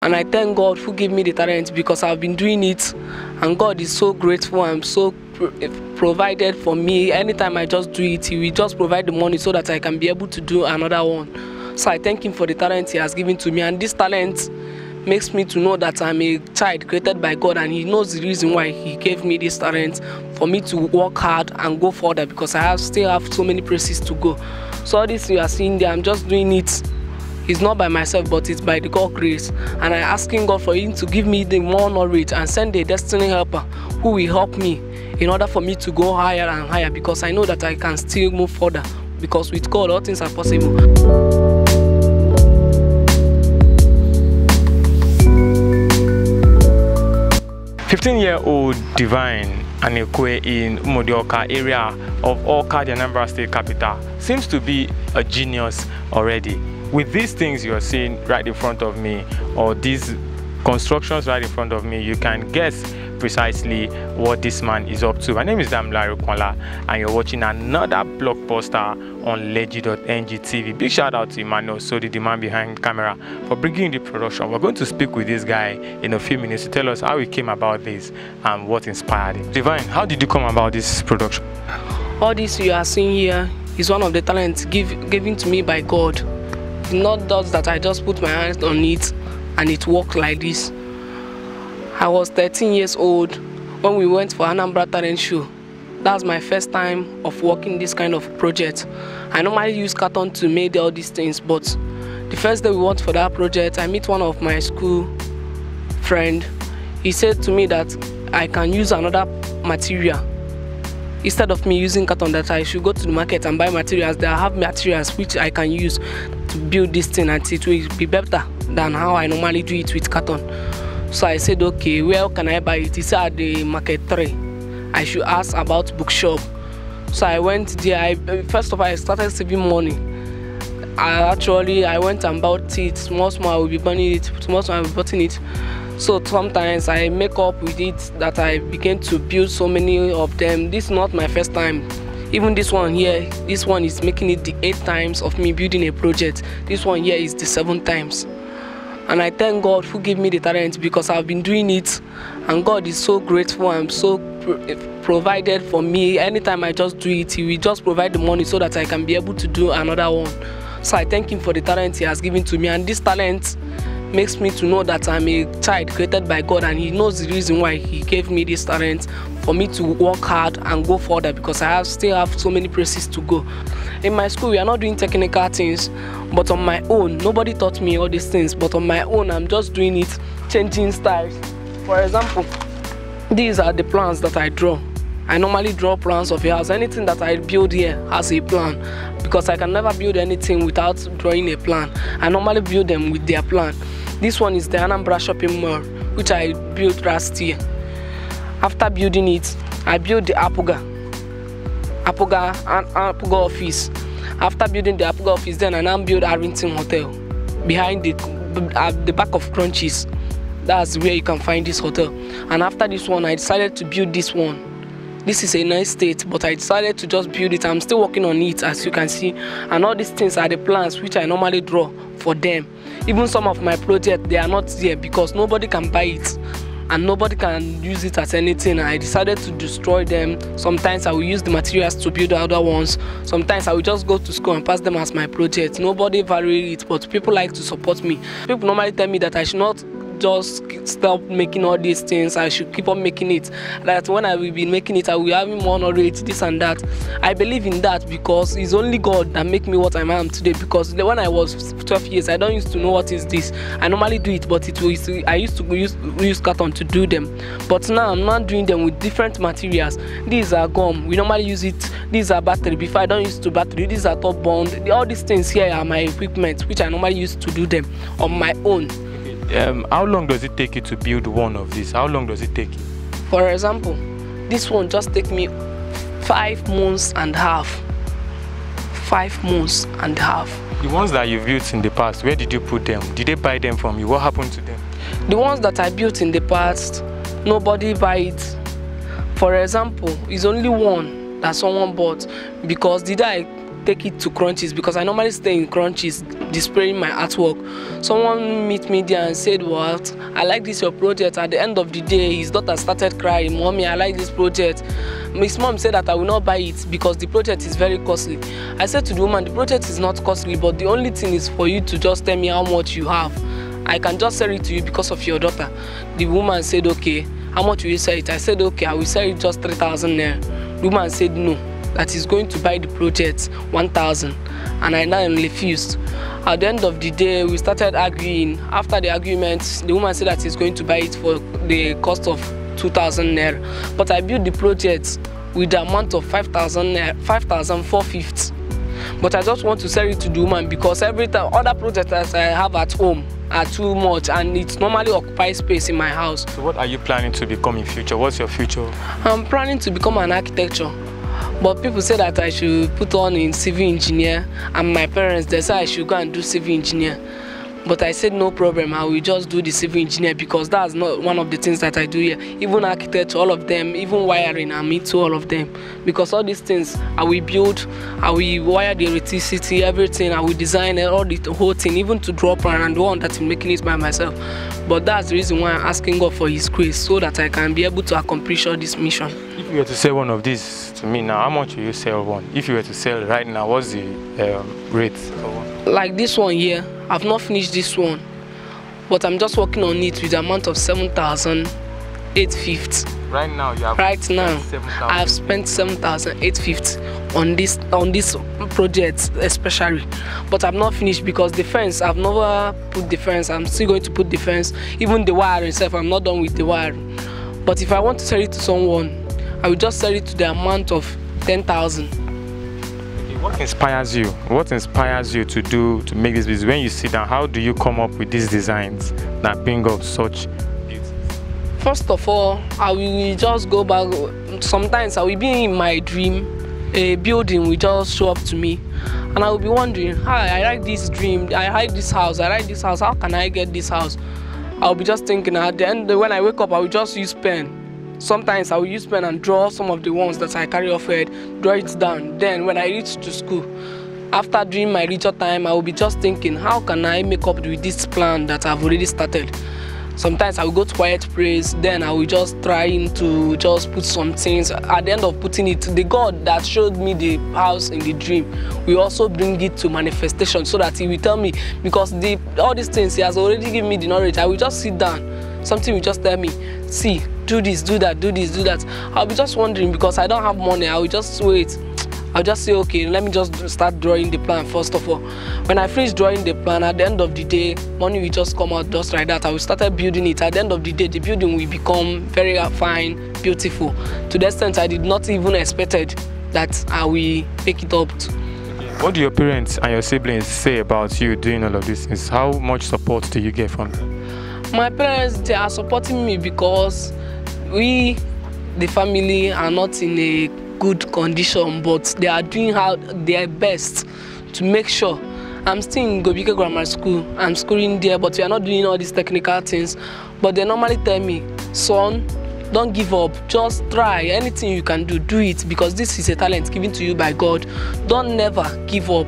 And I thank God who gave me the talent, because I've been doing it, and God is so grateful and so provided for me. Anytime I just do it, He will just provide the money so that I can be able to do another one. So I thank Him for the talent He has given to me, and this talent makes me to know that I'm a child created by God, and He knows the reason why He gave me this talent, for me to work hard and go further, because I still have so many places to go. So all this you are seeing there, I'm just doing it. It's not by myself, but it's by the God grace. And I'm asking God for Him to give me the more knowledge and send a destiny helper who will help me in order for me to go higher and higher, because I know that I can still move further, because with God all things are possible. 15-year-old Divine Aniekwe in Awka area of Awka, the Anambra State capital, seems to be a genius already. With these things you are seeing right in front of me, or these constructions right in front of me, you can guess precisely what this man is up to. My name is Anambra State, and you're watching another blockbuster on Legit.ng TV. Big shout out to Emmanuel, so the man behind camera, for bringing the production. We're going to speak with this guy in a few minutes to tell us how he came about this and what inspired him. Divine, how did you come about this production? All this you are seeing here is one of the talents given to me by God. It's not just that I just put my hands on it and it worked like this. I was 13 years old when we went for Anambra talent show. That's my first time of working this kind of project. I normally use carton to make all these things, but the first day we went for that project, I met one of my school friend. He said to me that I can use another material. Instead of me using carton, that I should go to the market and buy materials. That I have materials which I can use to build this thing, and it will be better than how I normally do it with carton. So I said, okay, where can I buy it? He said at the market 3. I should ask about bookshop. So I went there. First of all, I started saving money. I went and bought it. Small I will be buying it. Small I will be buying it. So sometimes I make up with it that I began to build so many of them. This is not my first time. Even this one here, this one is making it the 8th times of me building a project. This one here is the 7th times. And I thank God who gave me the talent, because I've been doing it, and God is so grateful and so provided for me. Anytime I just do it, He will just provide the money so that I can be able to do another one. So I thank Him for the talent He has given to me, and this talent makes me to know that I'm a child created by God, and He knows the reason why He gave me this talent, for me to work hard and go further, because I still have so many places to go. In my school, we are not doing technical things, but on my own, nobody taught me all these things, but on my own, I'm just doing it, changing styles. For example, these are the plans that I draw. I normally draw plans of a house. Anything that I build here has a plan, because I can never build anything without drawing a plan. I normally build them with their plan. This one is the Anambra shopping mall, which I built last year. After building it, I built the Awka office. After building the Awka office, then I now built Arlington Hotel behind the back of Crunchies. That's where you can find this hotel. And after this one, I decided to build this one. This is a nice state, but I decided to just build it. I'm still working on it, as you can see. And all these things are the plans which I normally draw for them. Even some of my projects, they are not there because nobody can buy it and nobody can use it as anything. I decided to destroy them. Sometimes I will use the materials to build other ones. Sometimes I will just go to school and pass them as my project. Nobody value it, but people like to support me. People normally tell me that I should not just stop making all these things. I should keep on making it. That when I will be making it, I will have more knowledge, this and that. I believe in that because it's only God that make me what I am today. Because when I was 12 years, I don't used to know what is this. I normally do it, but I used to use carton to do them. But now I'm not doing them with different materials. These are gum. We normally use it. These are battery. Before I don't use to battery. These are top bond. All these things here are my equipment, which I normally use to do them on my own. How long does it take you to build one of these? How long does it take you? For example, this one just take me 5 months and a half. 5 months and a half. The ones that you built in the past, where did you put them? Did they buy them from you? What happened to them? The ones that I built in the past, nobody buy it. For example, it's only one that someone bought because did I take it to Crunchies, because I normally stay in Crunchies displaying my artwork. Someone meet me there and said, "What? I like this your project." At the end of the day, his daughter started crying, "Mommy, I like this project." His mom said that I will not buy it because the project is very costly. I said to the woman, "The project is not costly, but the only thing is for you to just tell me how much you have. I can just sell it to you because of your daughter." The woman said, "Okay, how much will you sell it?" I said, "Okay, I will sell it just 3,000 naira." The woman said no, that he's going to buy the project 1,000, and I now refused. At the end of the day, we started arguing. After the argument, the woman said that he's going to buy it for the cost of 2,000 naira, but I built the project with the amount of 5,000 naira, 5,450. But I just want to sell it to the woman because every time other projects that I have at home are too much and it normally occupies space in my house. So what are you planning to become in future? What's your future? I'm planning to become an architecture, but people say that I should put on in civil engineer, and my parents, they say I should go and do civil engineer. But I said no problem, I will just do the civil engineer because that's not one of the things that I do here. Even architecture, all of them, even wiring, I'm into all of them. Because all these things, I will build, I will wire the electricity, everything, I will design all the whole thing, even to draw plan and the one that I'm making it by myself. But that's the reason why I'm asking God for His grace so that I can be able to accomplish all this mission. If you were to sell one of these to me now, how much will you sell one? If you were to sell right now, what's the rate for one? Like this one here, I've not finished this one, but I'm just working on it with the amount of 7,850. Right now, you have I have spent 7,850 on this project especially, but I'm not finished because the fence, I've never put the fence. I'm still going to put the fence. Even the wiring itself, I'm not done with the wiring. But if I want to sell it to someone, I will just sell it to the amount of 10,000. What inspires you? What inspires you to make this business? When you sit down, how do you come up with these designs that bring up such beauty? First of all, I will just go back. Sometimes I will be in my dream, a building will just show up to me, and I will be wondering, hi, I like this dream, I like this house, how can I get this house? I'll be just thinking. At the end, when I wake up, I will just use pen. Sometimes I will use pen and draw some of the ones that I carry off head, draw it down. Then when I reach to school, after doing my leisure time, I will be just thinking, how can I make up with this plan that I've already started? Sometimes I will go to quiet place, then I will just try to just put some things. At the end of putting it, the God that showed me the house in the dream will also bring it to manifestation so that He will tell me, because all these things He has already given me the knowledge. I will just sit down, something will just tell me, see, do this, do that, do this, do that. I'll be just wondering because I don't have money. I will just wait. I'll just say, okay, let me just start drawing the plan first of all. When I finish drawing the plan, at the end of the day, money will just come out just like that. I will start building it. At the end of the day, the building will become very fine, beautiful. To the extent I did not even expected that I will make it up to. What do your parents and your siblings say about you doing all of this things? How much support do you get from them? My parents, they are supporting me because we, the family, are not in a good condition, but they are doing their best to make sure. I'm still in Gobike Grammar School. I'm schooling there, but we are not doing all these technical things. But they normally tell me, son, don't give up. Just try. Anything you can do, do it, because this is a talent given to you by God. Don't never give up.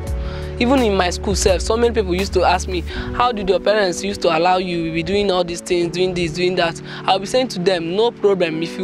Even in my school self, so many people used to ask me, how did your parents used to allow you to be doing all these things, doing this, doing that? I'll be saying to them, no problem. If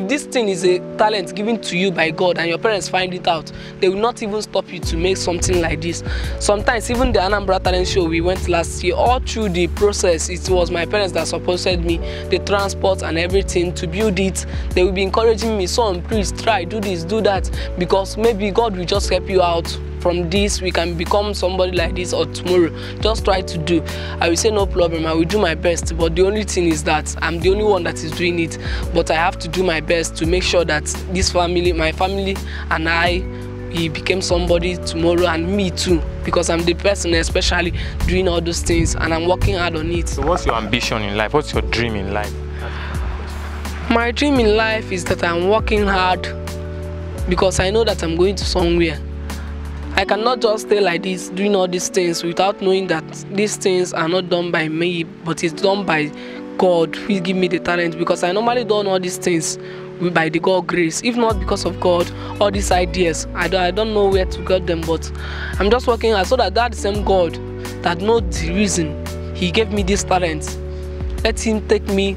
this thing is a talent given to you by God and your parents find it out, they will not even stop you to make something like this. Sometimes even the Anambra talent show we went last year, all through the process, it was my parents that supported me, the transport and everything to build it. They will be encouraging me, son, please try, do this, do that, because maybe God will just help you out. From this, we can become somebody like this, or tomorrow. Just try to do. I will say no problem, I will do my best. But the only thing is that I'm the only one that is doing it. But I have to do my best to make sure that this family, my family and we became somebody tomorrow, and me too. Because I'm the person especially doing all those things and I'm working hard on it. So what's your ambition in life? What's your dream in life? My dream in life is that I'm working hard because I know that I'm going to somewhere. I cannot just stay like this, doing all these things without knowing that these things are not done by me, but it's done by God who give me the talent, because I normally do all these things by the God grace. If not because of God, all these ideas, I don't know where to get them, but I'm just working hard so that same God that knows the reason he gave me this talent. Let him take me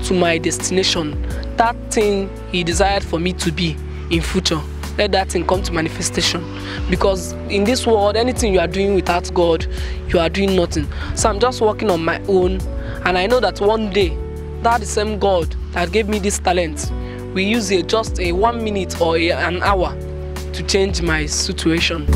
to my destination. That thing he desired for me to be in future, let that thing come to manifestation. Because in this world, anything you are doing without God, you are doing nothing. So I'm just working on my own, and I know that one day, that the same God that gave me this talent will use just a 1 minute or an hour to change my situation.